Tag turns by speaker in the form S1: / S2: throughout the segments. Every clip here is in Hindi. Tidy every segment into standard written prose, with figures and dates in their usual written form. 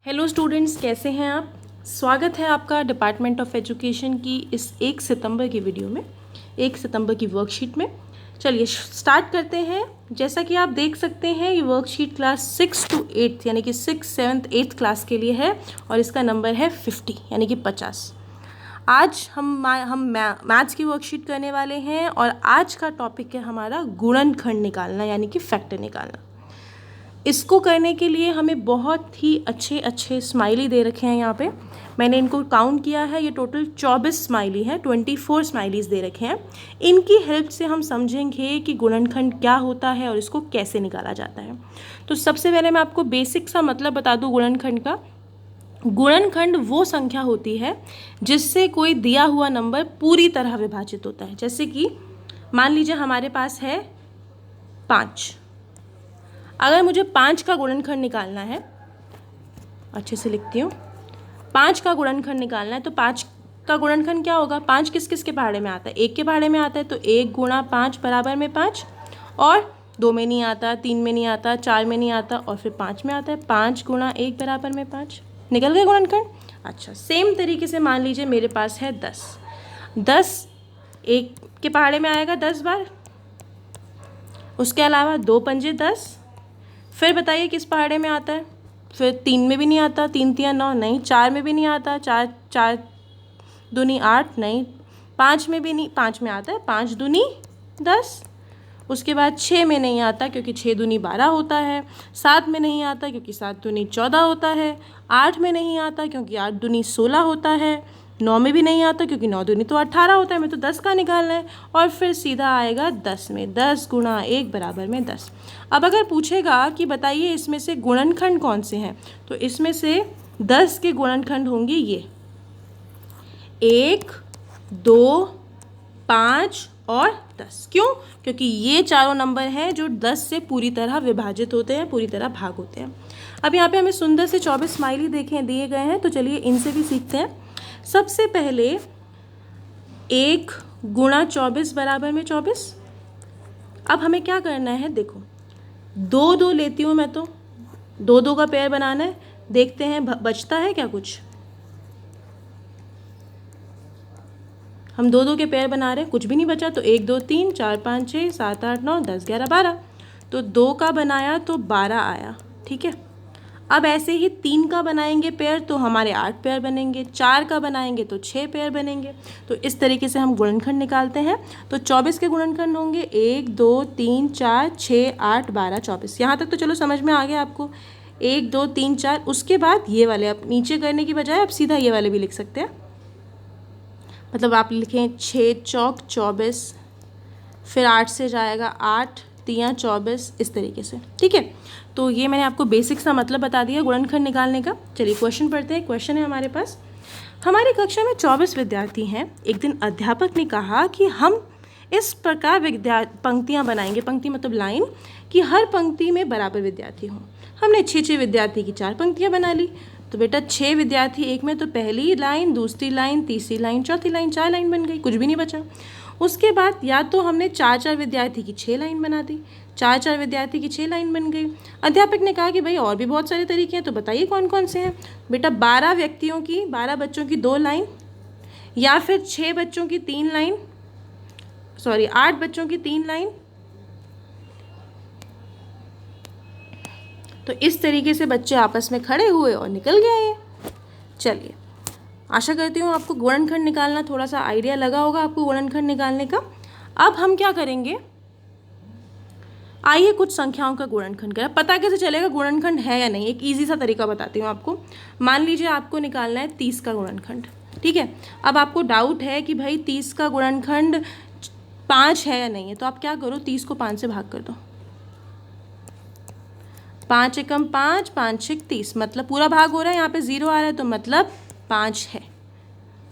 S1: हेलो स्टूडेंट्स, कैसे हैं आप। स्वागत है आपका डिपार्टमेंट ऑफ एजुकेशन की इस 1 सितंबर की वीडियो में, 1 सितंबर की वर्कशीट में। चलिए स्टार्ट करते हैं। जैसा कि आप देख सकते हैं, ये वर्कशीट क्लास 6 to 8 यानी कि 6, 7, 8 क्लास के लिए है और इसका नंबर है 50 यानी कि 50। आज हम मैथ्स की वर्कशीट करने वाले हैं और आज का टॉपिक है हमारा गुणनखंड निकालना यानी कि फैक्टर निकालना। इसको करने के लिए हमें बहुत ही अच्छे अच्छे स्माइली दे रखे हैं। यहाँ पे मैंने इनको काउंट किया है, ये टोटल 24 स्माइली हैं, 24 स्माइलीज दे रखे हैं। इनकी हेल्प से हम समझेंगे कि गुणनखंड क्या होता है और इसको कैसे निकाला जाता है। तो सबसे पहले मैं आपको बेसिक सा मतलब बता दूँ गुणनखंड का। गुणनखंड वो संख्या होती है जिससे कोई दिया हुआ नंबर पूरी तरह विभाजित होता है। जैसे कि मान लीजिए हमारे पास है 5। अगर मुझे 5 का गुणनखंड निकालना है, अच्छे से लिखती हूँ, 5 का गुणनखंड निकालना है तो 5 का गुणनखंड क्या होगा। 5 किस किस के पहाड़े में आता है, 1 के पहाड़े में आता है, तो 1 गुणा 5 बराबर में 5, और 2 में नहीं आता, 3 में नहीं आता, 4 में नहीं आता और फिर 5 में आता है। 5 गुणा 1 बराबर में 5, निकल गए गुणनखंड। अच्छा, सेम तरीके से मान लीजिए मेरे पास है 10 1 के पहाड़े में आएगा 10 बार, उसके अलावा 2 पंजे 10। फिर बताइए किस पहाड़े में आता है। फिर 3 में भी नहीं आता, 3 तिया 9 नहीं, 4 में भी नहीं आता, 4 4 दूनी 8 नहीं, 5 में भी नहीं, 5 में आता है 5 दूनी 10। उसके बाद 6 में नहीं आता क्योंकि 6 दूनी 12 होता है, 7 में नहीं आता क्योंकि 7 दूनी 14 होता है, 8 में नहीं आता क्योंकि 8 दूनी 16 होता है, 9 में भी नहीं आता क्योंकि 9 दूनी तो 18 होता है। मैं तो 10 का निकालना है और फिर सीधा आएगा 10 में, 10 गुणा 1 बराबर में 10। अब अगर पूछेगा कि बताइए इसमें से गुणनखंड कौन से हैं, तो इसमें से 10 के गुणनखंड होंगे ये 1, 2, 5 और 10। क्यों? क्योंकि ये चारों नंबर हैं जो 10 से पूरी तरह विभाजित होते हैं, पूरी तरह भाग होते हैं। अब यहाँ पे हमें सुंदर से 24 स्माइली दिए गए हैं, तो चलिए इनसे भी सीखते हैं। सबसे पहले 1 गुणा 24 बराबर में 24। अब हमें क्या करना है, देखो 2 लेती हूँ मैं, तो 2 का पेयर बनाना है। देखते हैं बचता है क्या कुछ। हम 2 के पेयर बना रहे हैं, कुछ भी नहीं बचा, तो 1 2 3 4 5 6 7 8 9 10 11 12। तो 2 का बनाया तो 12 आया, ठीक है। अब ऐसे ही 3 का बनाएंगे पेयर तो हमारे 8 पेयर बनेंगे, 4 का बनाएंगे तो 6 पेयर बनेंगे। तो इस तरीके से हम गुणनखंड निकालते हैं। तो 24 के गुणनखंड होंगे 1 2 3 4 6 8 12 24। यहाँ तक तो चलो समझ में आ गया आपको, 1 2 3 4। उसके बाद ये वाले आप नीचे करने की बजाय आप सीधा ये वाले भी लिख सकते हैं। मतलब आप लिखें 6 चौक 24, फिर 8 से जाएगा 8 तियाँ 24, इस तरीके से, ठीक है। तो ये मैंने आपको बेसिक सा मतलब बता दिया गुणनखंड निकालने का। चलिए क्वेश्चन पढ़ते हैं। क्वेश्चन है हमारे पास, हमारी कक्षा में 24 विद्यार्थी हैं। एक दिन अध्यापक ने कहा कि हम इस प्रकार पंक्तियाँ बनाएंगे, पंक्ति मतलब लाइन, कि हर पंक्ति में बराबर विद्यार्थी हों। हमने 6 विद्यार्थी की 4 पंक्तियाँ बना ली। तो बेटा 6 विद्यार्थी एक में, तो पहली लाइन, दूसरी लाइन, तीसरी लाइन, चौथी लाइन, 4 लाइन बन गई, कुछ भी नहीं बचा। उसके बाद या तो हमने 4 विद्यार्थी की 6 लाइन बना दी, 4 विद्यार्थी की 6 लाइन बन गई। अध्यापक ने कहा कि भाई और भी बहुत सारे तरीके हैं, तो बताइए कौन कौन से हैं। बेटा 12 व्यक्तियों की, 12 बच्चों की 2 लाइन, या फिर 6 बच्चों की 3 लाइन, 8 बच्चों की 3 लाइन। तो इस तरीके से बच्चे आपस में खड़े हुए और निकल गया ये। चलिए, आशा करती हूँ आपको गुणनखंड निकालना थोड़ा सा आइडिया लगा होगा आपको गुणनखंड निकालने का। अब हम क्या करेंगे, आइए कुछ संख्याओं का गुणनखंड करें। पता कैसे चलेगा गुणनखंड है या नहीं, एक इजी सा तरीका बताती हूँ आपको। मान लीजिए आपको निकालना है 30 का गुणनखंड, ठीक है। अब आपको डाउट है कि भाई 30 का गुणनखंड 5 है या नहीं है, तो आप क्या करो, 30 को 5 से भाग कर दो। 5 एकम 5, 5 छक 30, मतलब पूरा भाग हो रहा है, यहाँ पे 0 आ रहा है तो मतलब 5 है,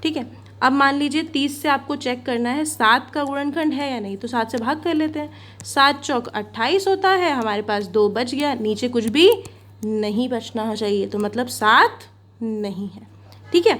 S1: ठीक है। अब मान लीजिए 30 से आपको चेक करना है 7 का गुणनखंड है या नहीं, तो 7 से भाग कर लेते हैं। 7 चौक 28 होता है, हमारे पास 2 बच गया, नीचे कुछ भी नहीं बचना चाहिए, तो मतलब 7 नहीं है, ठीक है।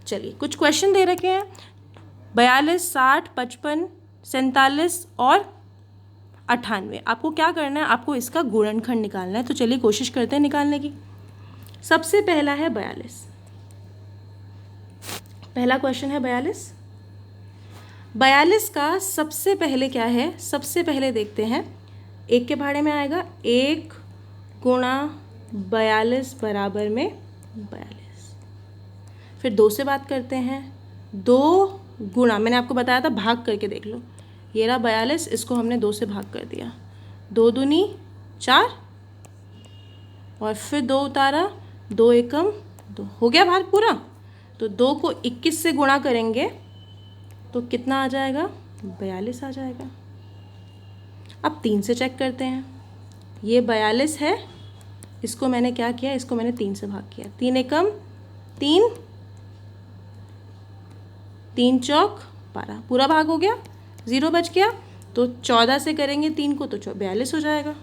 S1: चलिए कुछ क्वेश्चन दे रखे हैं, 42, 60, 55, 47 और 98। आपको क्या करना है, आपको इसका गुणनखंड निकालना है। तो चलिए कोशिश करते हैं निकालने की। सबसे पहला है 42। पहला क्वेश्चन है 42। 42 का सबसे पहले क्या है, सबसे पहले देखते हैं, एक के भाड़े में आएगा 1 गुणा 42 बराबर में 42। फिर 2 से बात करते हैं, 2 गुणा, मैंने आपको बताया था भाग करके देख लो, ये रहा 42, इसको हमने 2 से भाग कर दिया, 2 दूनी 4 और फिर 2 उतारा, 2 एकम 2, हो गया भाग पूरा। तो 2 को 21 से गुणा करेंगे तो कितना आ जाएगा, 42 आ जाएगा। अब 3 से चेक करते हैं, ये 42 है, इसको मैंने क्या किया, इसको मैंने 3 से भाग किया, 3 एकम 3, 3 चौक 12, पूरा भाग हो गया, 0 बच गया। तो 14 से करेंगे 3 को तो 42 हो जाएगा।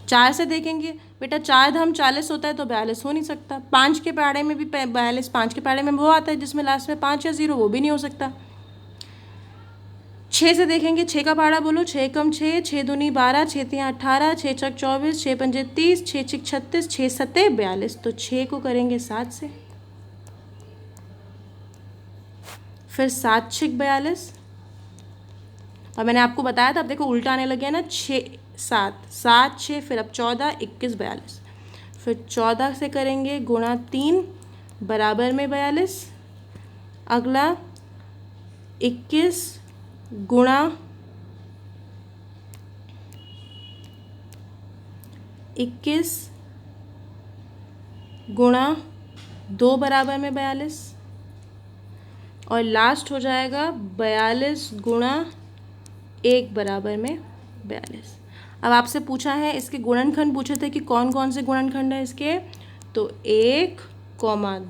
S1: चार से देखेंगे, बेटा 4 धाम 40 होता है तो 42 हो नहीं सकता। 5 के पहाड़े में भी 42, 5 के पहाड़े में वो आता है जिसमें लास्ट में 5 या 0, वो भी नहीं हो सकता। 6 से देखेंगे, 6 का पहाड़ा बोलो, 6 एकम 6, 6 दूनी 12, 6 तियाँ 18, 6 चक 24, 6 पंजे 30, 6 छिक 36, 6 सत्ते 42। तो 6 को करेंगे 7 से, फिर 7 छिक 42, और मैंने आपको बताया था, अब देखो उल्टा आने लग गया ना, 6 7 7 6, फिर अब 14 21 42, फिर 14 से करेंगे गुणा 3 बराबर में 42, अगला 21 गुणा 21 गुणा 2 बराबर में 42, और लास्ट हो जाएगा 42 गुणा 1 बराबर में 42। अब आपसे पूछा है, इसके गुणनखंड पूछे थे कि कौन कौन से गुणनखंड है इसके, तो 1,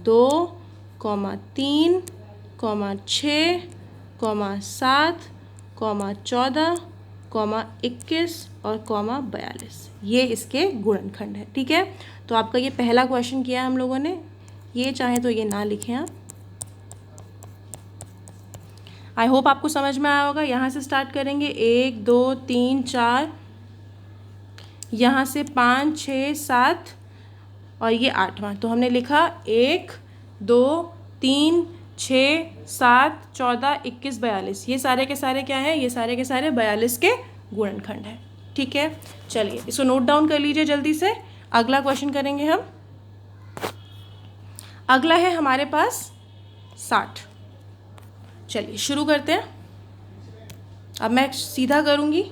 S1: 2, 3, 6, 7, 14, 21 और 42, ये इसके गुणनखंड है। ठीक है, तो आपका ये पहला क्वेश्चन किया है हम लोगों ने, ये चाहे तो ये ना लिखें आप। आई होप आपको समझ में आया होगा। यहाँ से स्टार्ट करेंगे, 1 2 3 4, यहाँ से 5 6 7 और ये 8वां, तो हमने लिखा 1 2 3 6 7 14 21 42, ये सारे के सारे क्या हैं, ये सारे के सारे 42 के गुणनखंड हैं। ठीक है, चलिए इसको नोट डाउन कर लीजिए जल्दी से। अगला क्वेश्चन करेंगे हम, अगला है हमारे पास 60। चलिए शुरू करते हैं। अब मैं सीधा करूँगी,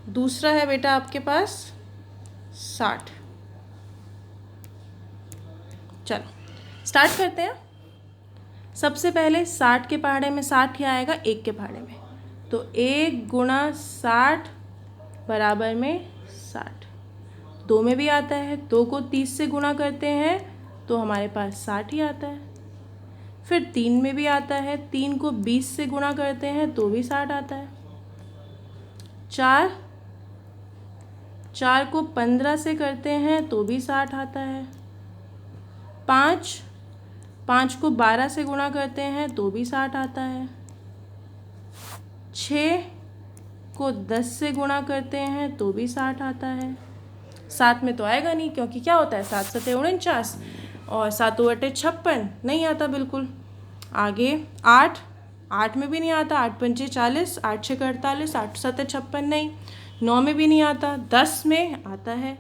S1: दूसरा है बेटा आपके पास 60। चलो स्टार्ट करते हैं। सबसे पहले 60 के पहाड़े में 60 ही आएगा 1 के पहाड़े में, तो 1 गुणा 60 बराबर में 60। 2 में भी आता है, 2 को 30 से गुणा करते हैं तो हमारे पास 60 ही आता है। फिर 3 में भी आता है, 3 को 20 से गुणा करते हैं तो भी 60 आता है। 4 को 15 से करते हैं तो भी 60 आता है। 5 को 12 से गुणा करते हैं तो भी 60 आता है। 6 को 10 से गुणा करते हैं तो भी 60 आता है। 7 में तो आएगा नहीं, क्योंकि क्या होता है, 7 सते 49 और 7 बटे 56, नहीं आता बिल्कुल। आगे 8 में भी नहीं आता, 8 पंचे 40, 8 छः 48, 8 सते 56 नहीं। 9 में भी नहीं आता, 10 में आता है,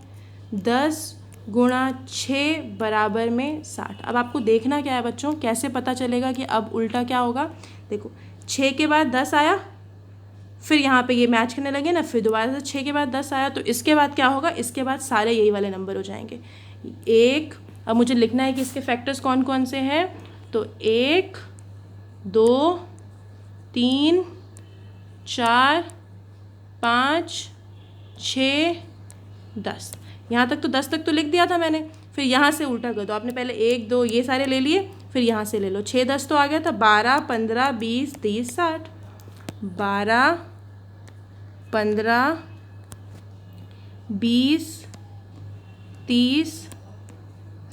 S1: 10 गुणा 6 बराबर में 60। अब आपको देखना क्या है बच्चों, कैसे पता चलेगा कि अब उल्टा क्या होगा। देखो 6 के बाद 10 आया, फिर यहाँ पे ये मैच करने लगे ना, फिर दोबारा से 6 के बाद 10 आया, तो इसके बाद क्या होगा, इसके बाद सारे यही वाले नंबर हो जाएंगे। 1, अब मुझे लिखना है कि इसके फैक्टर्स कौन कौन से हैं, तो 1 2 3 4 5 6 10, यहाँ तक तो 10 तक तो लिख दिया था मैंने। फिर यहाँ से उल्टा कर दो, आपने पहले 1 2 ये सारे ले लिए, फिर यहाँ से ले लो, 6 10 तो आ गया था, 12 15 20 30 60, 12 15 20 30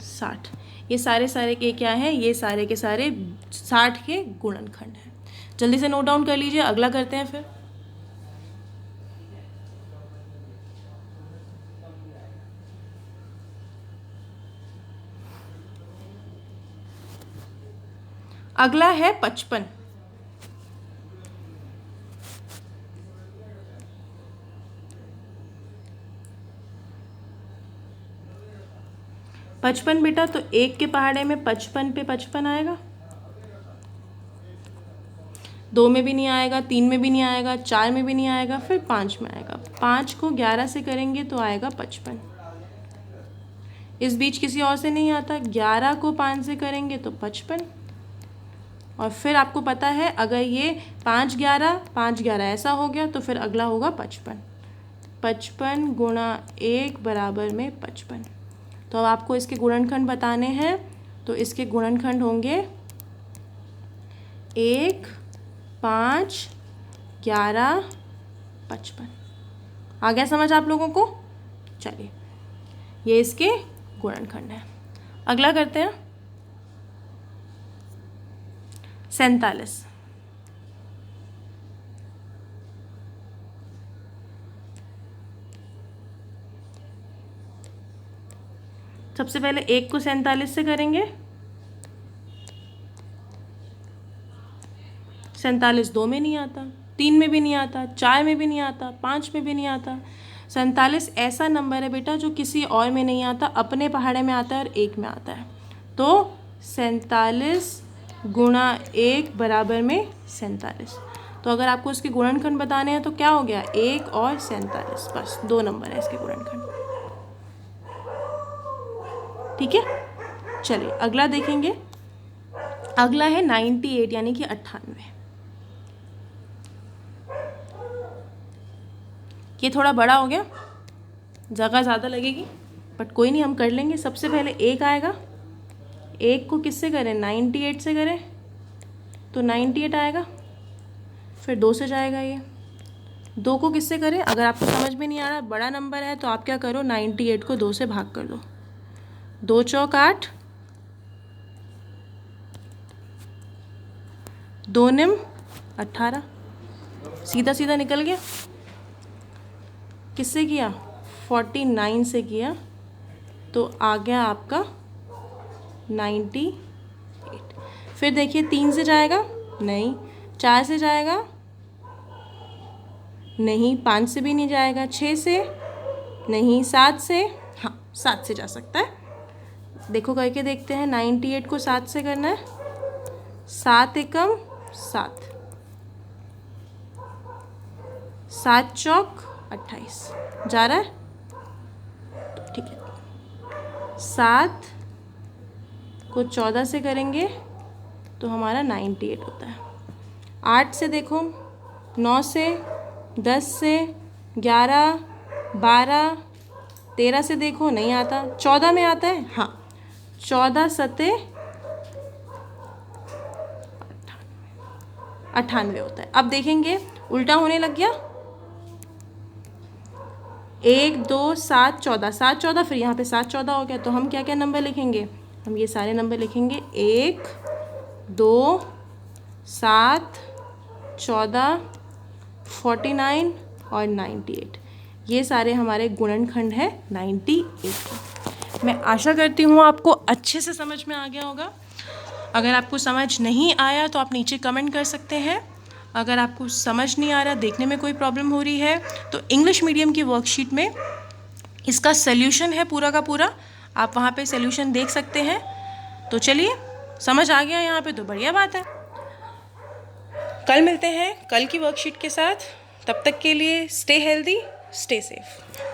S1: 60, ये सारे के क्या हैं, ये सारे के सारे 60 के गुणनखंड हैं। जल्दी से नोट डाउन कर लीजिए, अगला करते हैं फिर। अगला है 55। 55 बेटा, तो 1 के पहाड़े में 55 पे 55 आएगा, 2 में भी नहीं आएगा, 3 में भी नहीं आएगा, 4 में भी नहीं आएगा, फिर 5 में आएगा। 5 को 11 से करेंगे तो आएगा 55। इस बीच किसी और से नहीं आता। 11 को 5 से करेंगे तो 55। और फिर आपको पता है अगर ये 5 11 ऐसा हो गया तो फिर अगला होगा 55। 55 गुणा 1 बराबर में 55। तो अब आपको इसके गुणनखंड बताने हैं, तो इसके गुणनखंड होंगे 1 5 11 55। आ गया समझ आप लोगों को? चलिए, ये इसके गुणनखंड है। अगला करते हैं 47। सबसे पहले 1 को 47 से करेंगे। 47 2 में नहीं आता, 3 में भी नहीं आता, 4 में भी नहीं आता, 5 में भी नहीं आता। 47 ऐसा नंबर है बेटा जो किसी और में नहीं आता, अपने पहाड़े में आता है और 1 में आता है। तो 47 गुणा 1 बराबर में 47। तो अगर आपको इसके गुणनखंड बताने हैं तो क्या हो गया, 1 और 47, बस 2 नंबर है इसके गुणनखंड। ठीक है, चलिए अगला देखेंगे। अगला है 98 यानी कि 98। ये थोड़ा बड़ा हो गया, जगह ज़्यादा लगेगी, बट कोई नहीं, हम कर लेंगे। सबसे पहले 1 आएगा। 1 को किससे करें, 98 से करें तो 98 आएगा। फिर 2 से जाएगा ये। 2 को किससे करें, अगर आपको समझ में नहीं आ रहा, बड़ा नंबर है तो आप क्या करो, 98 को 2 से भाग कर दो। 2 चौक 8, 2 निम 18, सीधा सीधा निकल गया। किससे किया, 49 से किया, तो आ गया आपका 98। फिर देखिए 3 से जाएगा नहीं, 4 से जाएगा नहीं, 5 से भी नहीं जाएगा, 6 से नहीं, 7 से, हाँ 7 से जा सकता है। देखो करके देखते हैं, 98 को 7 से करना है। 7 एकम 7, 7 चौक 28, जा रहा है? ठीक है, 7 को 14 से करेंगे तो हमारा 98 होता है। 8 से देखो, 9 से, 10 से, 11, 12, 13 से देखो नहीं आता, 14 में आता है, हाँ 14 सते 98 होता है। अब देखेंगे उल्टा होने लग गया। 1 2 7 14, 7 14, फिर यहाँ पे 7 14 हो गया। तो हम क्या क्या नंबर लिखेंगे, हम ये सारे नंबर लिखेंगे, 1 2 7 14 49 और 98। ये सारे हमारे गुणनखंड है 98 के। मैं आशा करती हूँ आपको अच्छे से समझ में आ गया होगा। अगर आपको समझ नहीं आया तो आप नीचे कमेंट कर सकते हैं। अगर आपको समझ नहीं आ रहा, देखने में कोई प्रॉब्लम हो रही है, तो इंग्लिश मीडियम की वर्कशीट में इसका सल्यूशन है पूरा का पूरा, आप वहाँ पे सल्यूशन देख सकते हैं। तो चलिए, समझ आ गया यहाँ पे तो बढ़िया बात है। कल मिलते हैं कल की वर्कशीट के साथ। तब तक के लिए स्टे हेल्दी, स्टे सेफ।